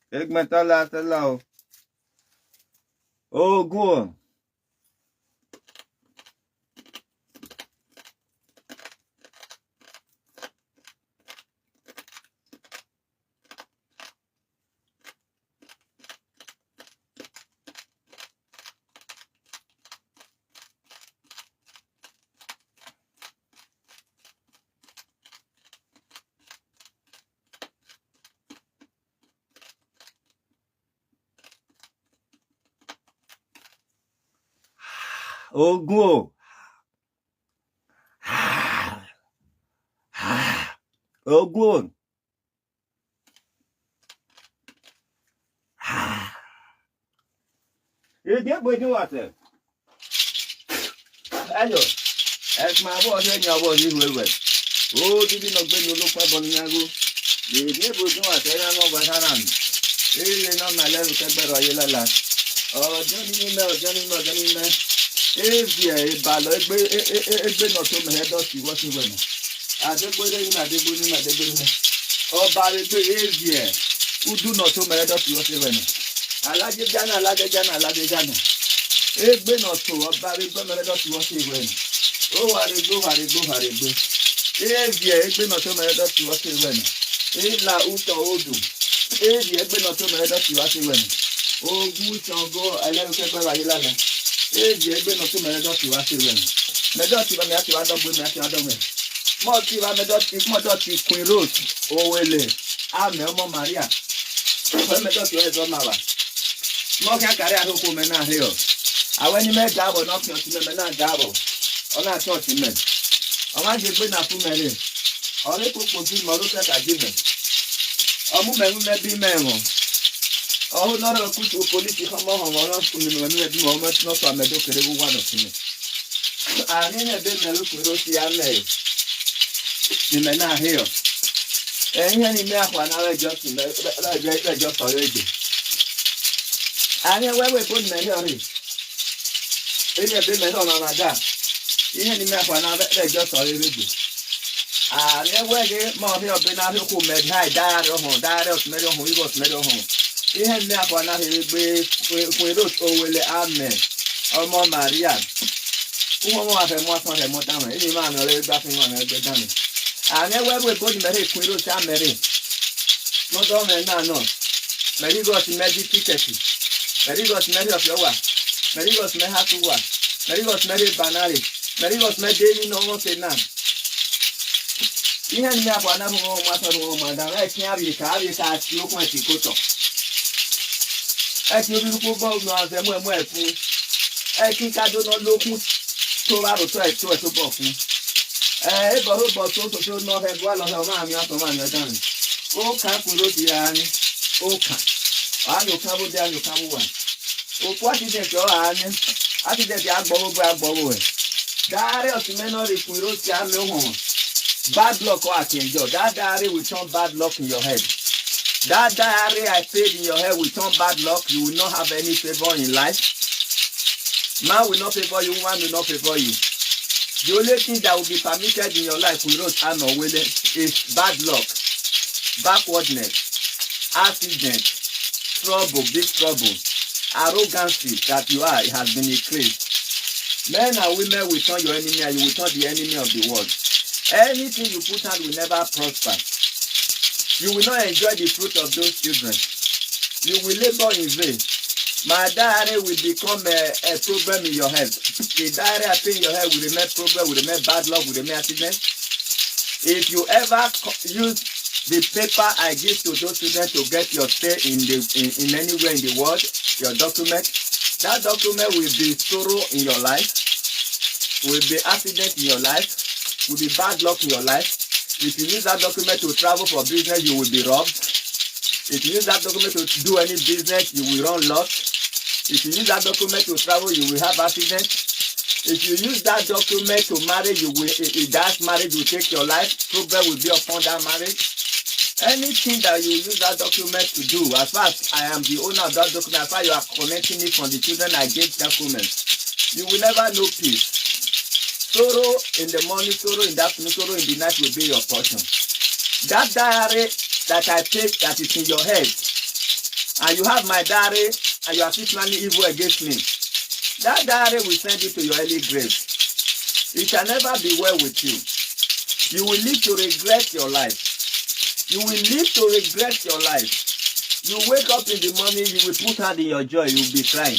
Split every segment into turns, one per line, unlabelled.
Ik ben te laat. Oh, goed. Oh, goed. Oh, goed. Je get boy do what? Ayo. Ek ma bo se nya bo ni wewe. Oh, didi no gbe ni olopa bo ni ago. Je get boy do what? Ya no ba sanan. Le no ma le ke gbe ro ye lala. Ọjọ́ ní mẹ́. Evi ẹ̀ ìbàlọ̀ egbe nọ tó mẹ́rẹ́ dọ̀tí wọ́n ti wẹ̀ nà. Adégbélé yín Adégbélé. Ọba arẹgbẹ́ evi ẹ̀ udu nọ tó mẹ́rẹ́ dọ̀tí wọ́n ti wẹ̀ nà. Alájẹjánà. Egbe nọ tó ọba arẹgbẹ́ mẹ́rẹ́ dọ̀tí wọ́n ti wẹ̀ nà. Ó wàrẹ̀gbẹ́. Evi ẹ̀ egbe nọ tó mẹ́rẹ́ dọ̀tí wọ́n ti wẹ̀ nà. Ìlà utọ̀ odò. Evi egbe nọ tó mẹ́rẹ́ dọ̀tí wọ́n ti wẹ̀ nà. Ogun Ṣàngó ẹlẹ́rìkẹ́gbẹ́ wáyé lánàá. Èjì ẹgbẹ́ náà tó mẹ́rẹ́ dọ́tí wá sí rẹ̀. Mẹ́dọ́tí bá mi á ti wá dọ́gbé mi á ti wá dọ́gbé. Mọ́ọ̀tí bá mẹ́dọ́tí Queen Rose Owele Àmẹ́ ọmọ Maria. Fẹ́ mẹ́dọ́tí ọ̀rẹ́ tó máa wà. Mọ́ọ̀kí àkàrí àkókò mẹ́ náà rí ọ. Àwọn ẹni mẹ́ dáàbọ̀ náà fi ọtí mẹ́ náà dáàbọ̀. Ọ̀nà àti ọtí mẹ́. Ọmọ àti gbé náà fún mẹ́rin. Ọ̀rẹ́ kókò sí mọ́ ló fẹ́ta jí mẹ́. Ọmú mẹ́rin mẹ́ bí mẹ́rin. Oh, not a good police, come on, when you do almost not a medical one of me. I didn't been a look with those young ladies. The men are here. Any map when I just already. I know where we put men here. Any a bit on my dad. Any map when I just already. I know where they more here been out who made high died of metal who was metal home. Ihe nne akwa na egbe Queen Rose Owele Àmẹ́ ọmọ Maria. Ụmụ ọmụ afẹ mụ afọ afẹ mụta mụ. Ịnị ma mere egbe afọ ịnwa mere egbe dami. Anyị wewe bodi mere Queen Rose Àmẹ́. Mọdọ mere na nọ. Meri got medi tiketi. Meri got medi ọfịọwa. Meri got medi hatuwa. Meri got medi banari. Meri got medi enyi na ọmụ sena. Ihe nne akwa na ụmụ ọmụ afọ ụmụ ọmụ adara etinye abịa ka ati okwu eti kotọ. Ẹ ti olùkó bọ́ọ̀lù àfẹ́mú ẹ̀mú ẹ̀ fún ẹ kí kájọ náà lókun tó bá rò tó ẹ̀ tó bọ̀ fún ẹ bọ̀ tó bọ̀ tó náà fẹ́ bọ́ àlọ́ ọmọ àmì àtọ̀ máa yọ dànù ó kà á kúrò sí ara ní ó kà á ní òkà bó dé á ní òkà bó wà òkú àtijọ́tì ọ̀rọ̀ á ní àtijọ́tì agbọ̀wọ́ ẹ̀ dáárẹ̀ ọ̀sìn mẹ́nà rè kúrò sí àmì òhàn bad luck or àtẹ̀jọ́ dáadáa will turn bad luck in your head. That diary I said in your head will turn bad luck. You will not have any favor in life. Man will not favor you, woman will not favor you. The only thing that will be permitted in your life with Rose Àmẹ́ Owele is bad luck, backwardness, accident, trouble, big trouble, arrogancy that you are. It has been increased. Men and women will turn your enemy and you will turn the enemy of the world. Anything you put out will never prosper. You will not enjoy the fruit of those children. You will labor in vain. My diary will become a problem in your head. The diary I say in your head will remain problem, will remain bad luck, will remain accident. If you ever use the paper I give to those children to get your stay in anywhere in the world, your document, that document will be sorrow in your life, will be accident in your life, will be bad luck in your life. If you use that document to travel for business, you will be robbed. If you use that document to do any business, you will run lost. If you use that document to travel, you will have accident. If you use that document to marry, that marriage will take your life. Problem will be upon that marriage. Anything that you use that document to do, as far as I am the owner of that document, as far as you are connecting it from the children I gave document, you will never know peace. Sorrow in the morning, sorrow in the afternoon, sorrow in the night will be your portion. That diary that I take that is in your head, and you have my diary, and you are still planning evil against me, that diary will send you to your early grave. It shall never be well with you. You will live to regret your life. You will live to regret your life. You wake up in the morning, you will put hand in your joy, you will be crying.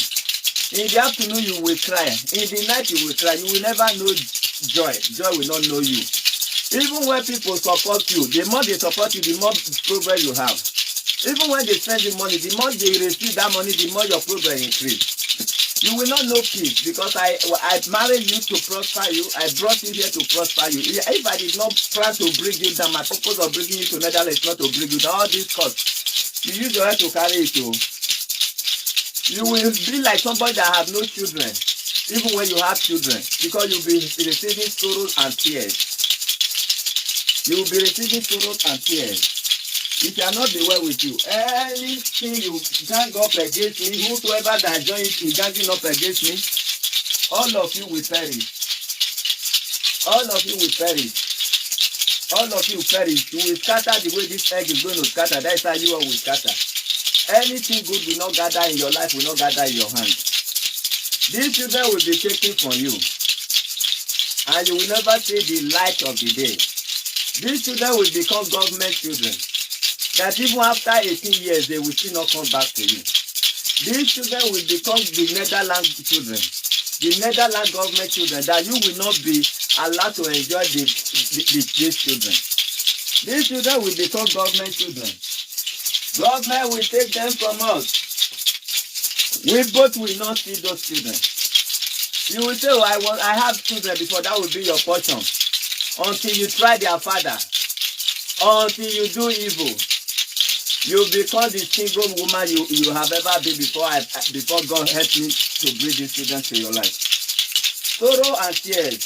In the afternoon, you will cry. In the night, you will cry. You will never know joy. Joy will not know you. Even when people support you, the more they support you, the more progress you have. Even when they spend the money, the more they receive that money, the more your progress increase. You will not know peace because I married you to prosper you. I brought you here to prosper you. If I did not plan to bring you down, my purpose of bringing you to Netherlands is not to bring you down. All this cost, you use your head to carry it too. You will be like somebody that have no children, even when you have children, because you'll be receiving sorrows and tears. You will be receiving sorrows and tears. It shall not be well with you. Anything you gang up against me, whosoever that joins in ganging up against me, all of you will perish. All of you will perish. All of you will perish. You will scatter the way this egg is going to scatter. That is how you all will scatter. Anything good will not gather in your life, will not gather in your hand. These children will be taken from you, and you will never see the light of the day. These children will become government children, that even after 18 years, they will still not come back to you. These children will become the Netherlands children, the Netherlands government children, that you will not be allowed to enjoy these children. These children will become government children. Government will take them from us. We both will not see those children. You will say, oh, I have children before. That will be your portion. Until you try their father. Until you do evil. You become the single woman you have ever been before God helped me to bring these children to your life. Sorrow and tears.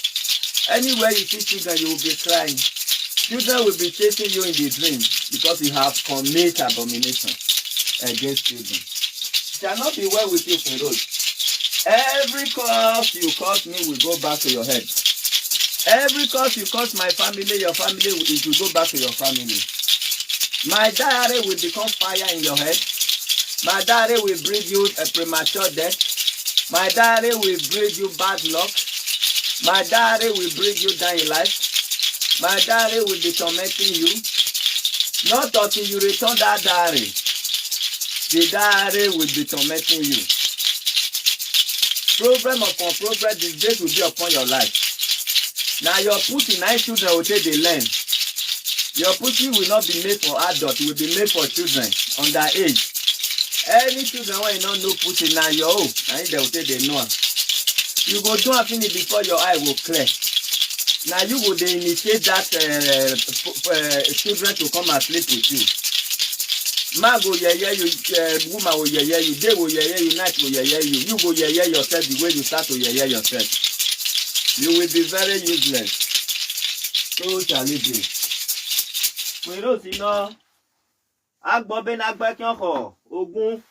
Anywhere you see children, you will be crying. Children will be chasing you in the dream because you have committed abomination against children. It shall not be well with you, Pharaoh. Every curse you curse me will go back to your head. Every curse you curse my family, your family, it will go back to your family. My diary will become fire in your head. My diary will bring you a premature death. My diary will bring you bad luck. My diary will bring you down in life. My diary will be tormenting you. Not until you return that diary. The diary will be tormenting you. Problem upon problem, this day will be upon your life. Now your pussy, 9 children will take the land. Your pussy will not be made for adults, it will be made for children under age. Any children when you don't know pussy, now your own, and they will take the know. You go do a finish before your eye will clear. Now you will initiate that children to come and sleep with you. Man go yeye you, woman will yeye you, day will yeye you, night will yeye you. You go yeye yourself the way you start to yeye yourself. You will be very useless. So shall it be. We don't see no. Agbobe na gbe ki onko ogun.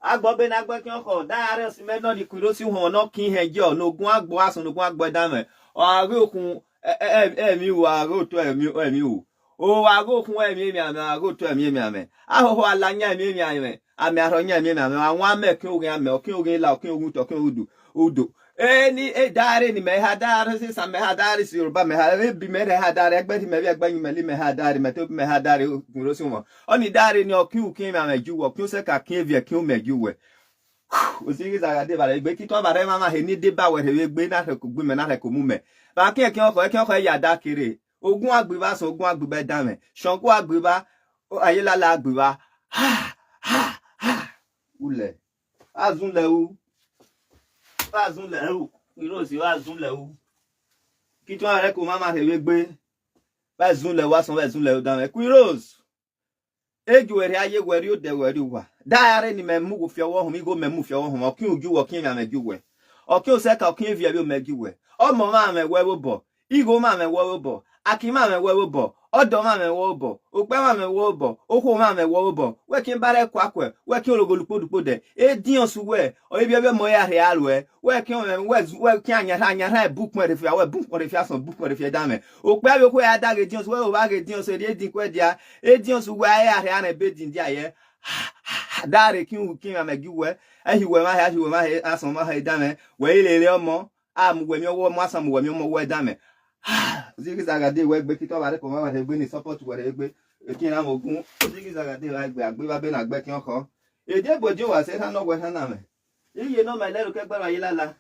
Agbobe na gbe ki onko. Daare si me no di kuro si won no kin heje o no ogun agbo asun ogun agbo dame. O are okun emi wo are to emi wo. O are okun emi ame are to emi ame. Ahoho alanya emi ame. Ame aronya emi ame. Awon ame kin ogun ame o kin ogun la o kin ogun to kin odo. Any diary ni me hadari si some hadari si Yoruba me hadari bi me hadari egbe ti me bi egbe yin me li me hadari me to me hadari kuro si won oni diary ni o kin kin me ameju wo kin se ka kin vie kin meju we o si ri zaga de ba egbe ti to ba re mama he ni de ba we re gbe na re ko gbe me na re ko mu me ba kin oko ya da kere ogun agbe ba so ogun agbe be da me Ṣàngó agbe ba ayelala agbe ba ha ule azun le u azun le u iro si azun le u ki to are ko mama se we gbe ba zun le wa son ba zun le u dan e ku iros eju ere aye weri o de weri wa daare ni me mu go fi owo hun mi go me mu fi owo hun o kin oju wo kin mi ameju we o kin o se ka o kin vi bi o meju we o mo ma me we wo bo igo ma me wo bo aki ma me wo bo odo ma me wo bo ope ma me wo bo oko ma me wo bo we kin bare kwa we kin ologolupo dupo de e dion su we o bi be mo ya re alu e we kin we kin anya book mo re fi we book mo re fi asan book mo re fi da me ope abi ko ya da ge dion su we o ba ge dion su e din ko dia e dion su we ya re an be din dia ye Dare king am giwe he we ma he aso ma he dame we ile omo am we mi owo mo asam we mi omo we dame zigi zagade we gbe kito ba re ko ma he gbe ni support we re gbe kin am ogun zigi zagade wa gbe agbe ba be na gbe kin oko eje bojo wa se na no we na me iye no me lero ke gba wa yilala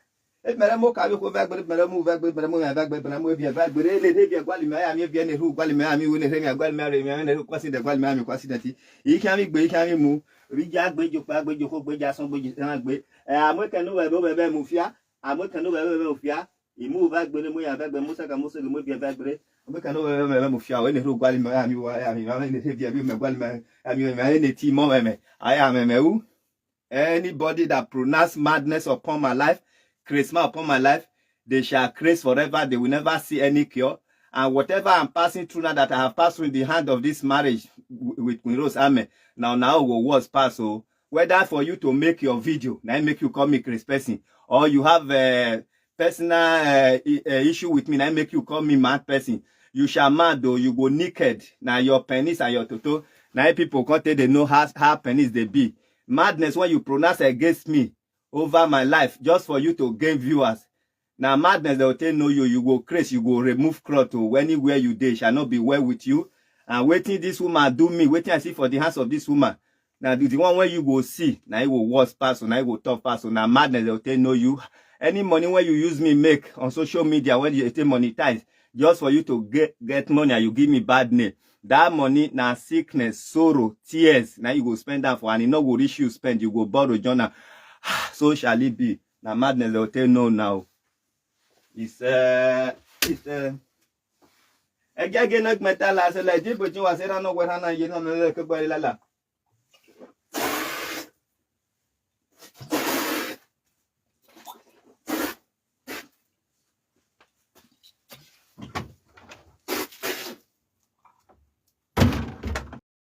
e mere mo ka bi ko va gbe mere mo va gbe mere mo va gbe mere mo bi va gbe le de bi gwali me ya mi bi ne ru gwali me ya mi we ne re mi gwali me re mi ne ru kwasi de gwali me ya mi kwasi de ti yi kan mi gbe yi kan mi mu Rija gbejo pa gbejo ko gbeja son gbejo san gbe amoke no we be mu fia amoke no we mu fia imu va gbe le mo ya va gbe musa ka musa le mo bi va gbe amoke no we mu fia we ne ro gwali me ami wa ami ma ne te bi me gwali me ami me ne ti mo me aya me u anybody that pronounce madness upon my life charisma upon my life they shall curse forever they will never see any cure. And whatever I'm passing through now that I have passed through in the hand of this marriage with Queen Rose Amen, now was passed. So whether for you to make your video, now make you call me Chris person, or you have a personal issue with me, now make you call me mad person, you shall mad though, you go naked. Now your penis and your toto, now people can't tell they know how penis they be. Madness when you pronounce against me over my life, just for you to gain viewers. Now madness they will tell no you go crazy, you go remove cloth to anywhere you dey shall not be well with you. And waiting this woman do me, waiting I see for the hands of this woman. Now the one where you go see, now it will worse pass, now it will tough pass. Now madness they will tell no you. Any money where you use me make on social media when you take monetize, just for you to get money and you give me bad name. That money now sickness, sorrow, tears. Now you go spend that for and you know go reach you spend, you go borrow journal. So shall it be. Now madness they will tell no now. It's again not metal as a legit, but you was no where I know you know